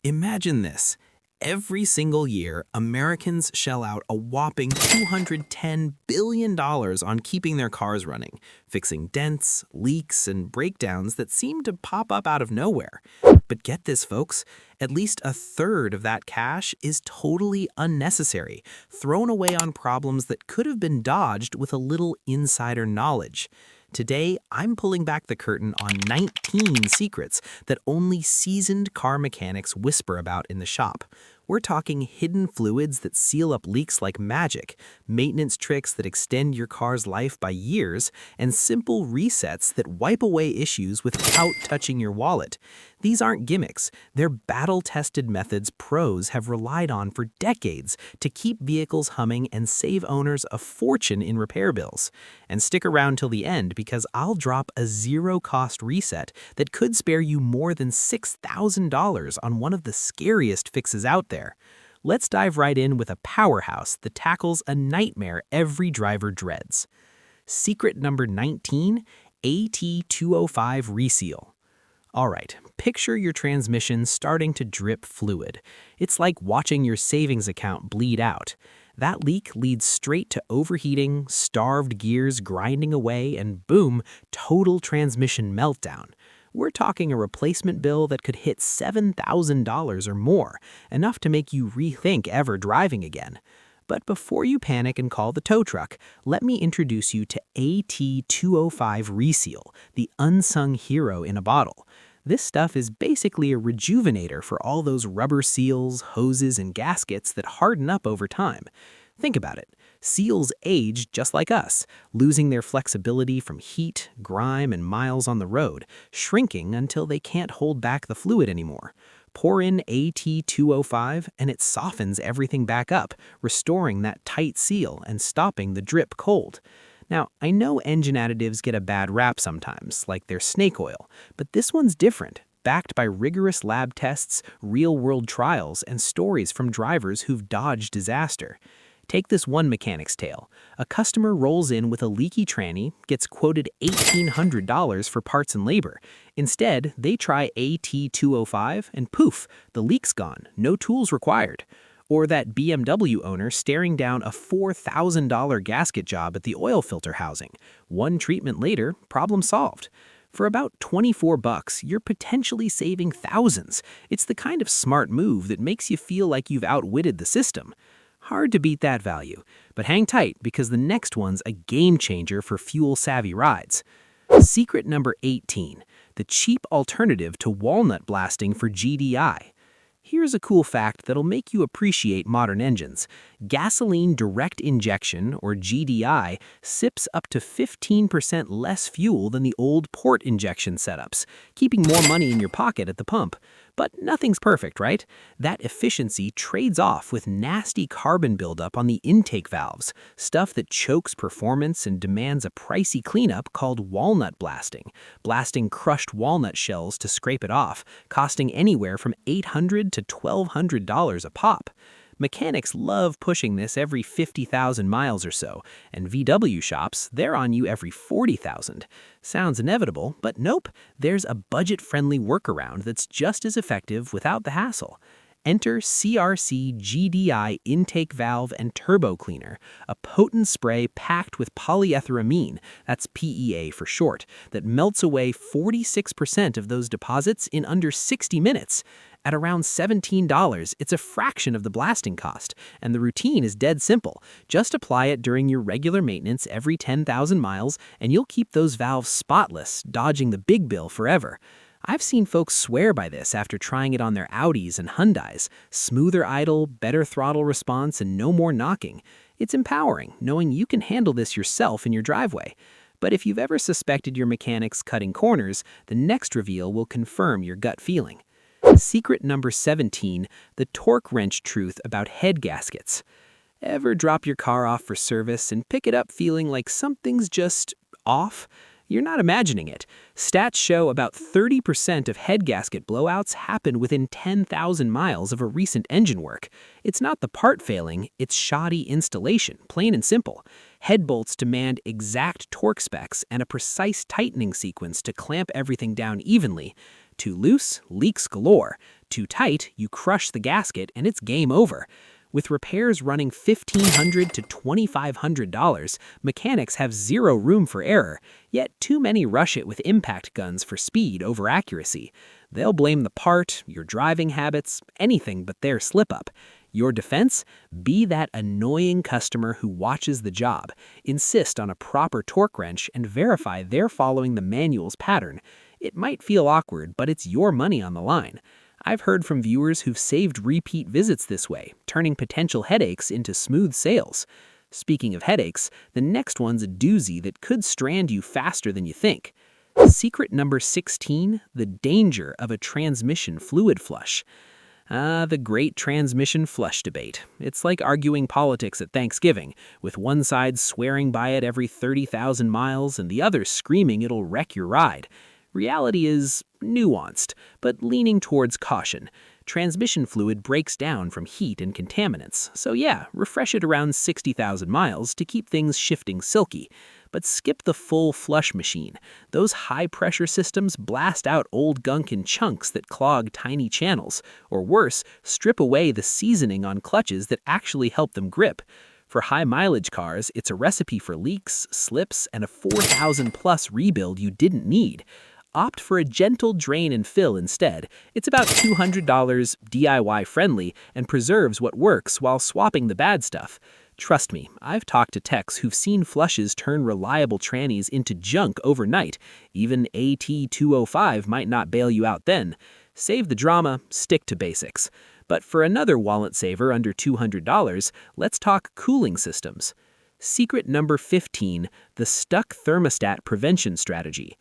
Imagine this. Every single year, Americans shell out a whopping $210 billion on keeping their cars running, fixing dents, leaks, and breakdowns that seem to pop up out of nowhere. But get this, folks, at least a third of that cash is totally unnecessary, thrown away on problems that could have been dodged with a little insider knowledge. Today, I'm pulling back the curtain on 19 secrets that only seasoned car mechanics whisper about in the shop. We're talking hidden fluids that seal up leaks like magic, maintenance tricks that extend your car's life by years, and simple resets that wipe away issues without touching your wallet. These aren't gimmicks. They're battle-tested methods pros have relied on for decades to keep vehicles humming and save owners a fortune in repair bills. And stick around till the end because I'll drop a zero-cost reset that could spare you more than $6,000 on one of the scariest fixes out there. Let's dive right in with a powerhouse that tackles a nightmare every driver dreads. Secret number 19, AT205 Reseal. Alright, picture your transmission starting to drip fluid. It's like watching your savings account bleed out. That leak leads straight to overheating, starved gears grinding away, and boom, total transmission meltdown. We're talking a replacement bill that could hit $7,000 or more, enough to make you rethink ever driving again. But before you panic and call the tow truck, let me introduce you to AT205 Reseal, the unsung hero in a bottle. This stuff is basically a rejuvenator for all those rubber seals, hoses, and gaskets that harden up over time. Think about it. Seals age just like us, losing their flexibility from heat, grime, and miles on the road, shrinking until they can't hold back the fluid anymore. Pour in AT205 and it softens everything back up, restoring that tight seal and stopping the drip cold. Now, I know engine additives get a bad rap sometimes, like they're snake oil, but this one's different, backed by rigorous lab tests, real-world trials, and stories from drivers who've dodged disaster. Take this one mechanic's tale. A customer rolls in with a leaky tranny, gets quoted $1,800 for parts and labor. Instead, they try AT205 and poof, the leak's gone, no tools required. Or that BMW owner staring down a $4,000 gasket job at the oil filter housing. One treatment later, problem solved. For about 24 bucks, you're potentially saving thousands. It's the kind of smart move that makes you feel like you've outwitted the system. Hard to beat that value, but hang tight because the next one's a game changer for fuel-savvy rides. Secret number 18, the cheap alternative to walnut blasting for GDI. Here's a cool fact that'll make you appreciate modern engines. Gasoline direct injection, or GDI, sips up to 15% less fuel than the old port injection setups, keeping more money in your pocket at the pump. But nothing's perfect, right? That efficiency trades off with nasty carbon buildup on the intake valves, stuff that chokes performance and demands a pricey cleanup called walnut blasting, blasting crushed walnut shells to scrape it off, costing anywhere from $800 to $1,200 a pop. Mechanics love pushing this every 50,000 miles or so, and VW shops, they're on you every 40,000. Sounds inevitable, but nope, there's a budget-friendly workaround that's just as effective without the hassle. Enter CRC GDI intake valve and turbo cleaner, a potent spray packed with polyetheramine, that's PEA for short, that melts away 46% of those deposits in under 60 minutes. At around $17, it's a fraction of the blasting cost, and the routine is dead simple. Just apply it during your regular maintenance every 10,000 miles, and you'll keep those valves spotless, dodging the big bill forever. I've seen folks swear by this after trying it on their Audis and Hyundais. Smoother idle, better throttle response, and no more knocking. It's empowering, knowing you can handle this yourself in your driveway. But if you've ever suspected your mechanic's cutting corners, the next reveal will confirm your gut feeling. Secret number 17, the torque wrench truth about head gaskets. Ever drop your car off for service and pick it up feeling like something's just off? You're not imagining it. Stats show about 30% of head gasket blowouts happen within 10,000 miles of a recent engine work. It's not the part failing, it's shoddy installation, plain and simple. Head bolts demand exact torque specs and a precise tightening sequence to clamp everything down evenly. Too loose, leaks galore. too tight, you crush the gasket and it's game over. With repairs running $1,500 to $2,500, mechanics have zero room for error, yet too many rush it with impact guns for speed over accuracy. They'll blame the part, your driving habits, anything but their slip-up. Your defense? Be that annoying customer who watches the job. Insist on a proper torque wrench and verify they're following the manual's pattern. It might feel awkward, but it's your money on the line. I've heard from viewers who've saved repeat visits this way, turning potential headaches into smooth sales. Speaking of headaches, the next one's a doozy that could strand you faster than you think. Secret number 16, the danger of a transmission fluid flush. The great transmission flush debate. It's like arguing politics at Thanksgiving, with one side swearing by it every 30,000 miles and the other screaming it'll wreck your ride. Reality is nuanced, but leaning towards caution. Transmission fluid breaks down from heat and contaminants, so yeah, refresh it around 60,000 miles to keep things shifting silky. But skip the full flush machine. Those high-pressure systems blast out old gunk in chunks that clog tiny channels, or worse, strip away the seasoning on clutches that actually help them grip. For high-mileage cars, it's a recipe for leaks, slips, and a 4,000-plus rebuild you didn't need. Opt for a gentle drain and fill instead. It's about $200, DIY friendly, and preserves what works while swapping the bad stuff. Trust me, I've talked to techs who've seen flushes turn reliable trannies into junk overnight. Even AT205 might not bail you out then. Save the drama, stick to basics. But for another wallet saver under $200, let's talk cooling systems. Secret number 15, the stuck thermostat prevention strategy.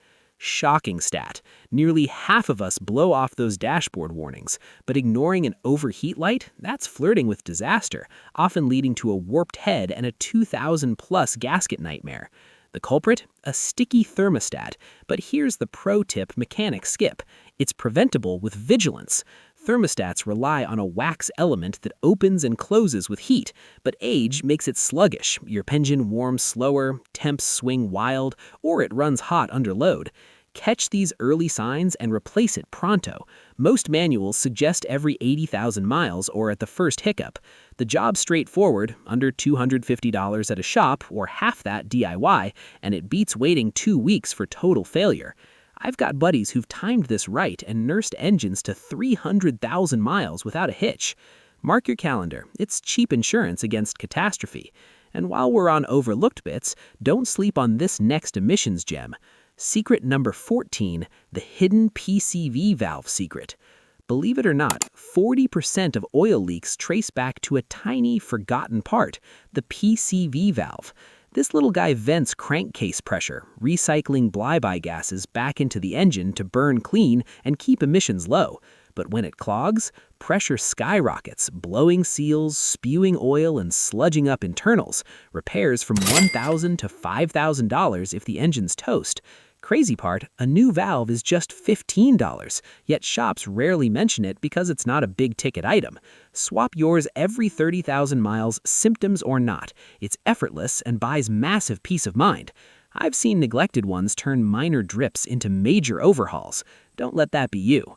Shocking stat. Nearly half of us blow off those dashboard warnings, but ignoring an overheat light, that's flirting with disaster, often leading to a warped head and a 2,000-plus gasket nightmare. The culprit? A sticky thermostat. But here's the pro tip mechanics skip. It's preventable with vigilance. Thermostats rely on a wax element that opens and closes with heat, but age makes it sluggish. Your engine warms slower, temps swing wild, or it runs hot under load. Catch these early signs and replace it pronto. Most manuals suggest every 80,000 miles or at the first hiccup. The job's straightforward, under $250 at a shop or half that DIY, and it beats waiting 2 weeks for total failure. I've got buddies who've timed this right and nursed engines to 300,000 miles without a hitch. Mark your calendar, it's cheap insurance against catastrophe. And while we're on overlooked bits, don't sleep on this next emissions gem. Secret number 14, the hidden PCV valve secret. Believe it or not, 40% of oil leaks trace back to a tiny, forgotten part, the PCV valve. This little guy vents crankcase pressure, recycling flyby gases back into the engine to burn clean and keep emissions low. But when it clogs, pressure skyrockets, blowing seals, spewing oil, and sludging up internals. Repairs from $1,000 to $5,000 if the engine's toast. Crazy part, a new valve is just $15, yet shops rarely mention it because it's not a big-ticket item. Swap yours every 30,000 miles, symptoms or not. It's effortless and buys massive peace of mind. I've seen neglected ones turn minor drips into major overhauls. Don't let that be you.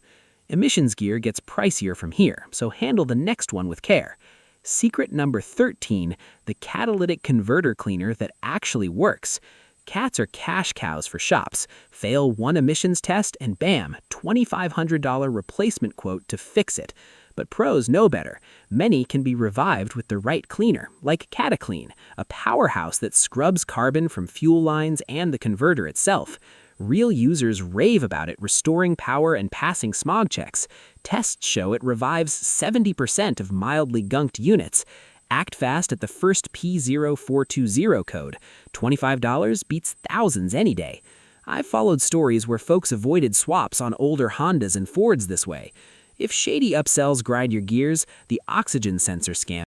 Emissions gear gets pricier from here, so handle the next one with care. Secret number 13, the catalytic converter cleaner that actually works. Cats are cash cows for shops. Fail one emissions test and bam, $2,500 replacement quote to fix it. But pros know better. Many can be revived with the right cleaner, like CataClean, a powerhouse that scrubs carbon from fuel lines and the converter itself. Real users rave about it restoring power and passing smog checks. Tests show it revives 70% of mildly gunked units. Act fast at the first P0420 code. $25 beats thousands any day. I've followed stories where folks avoided swaps on older Hondas and Fords this way. If shady upsells grind your gears, the oxygen sensor scam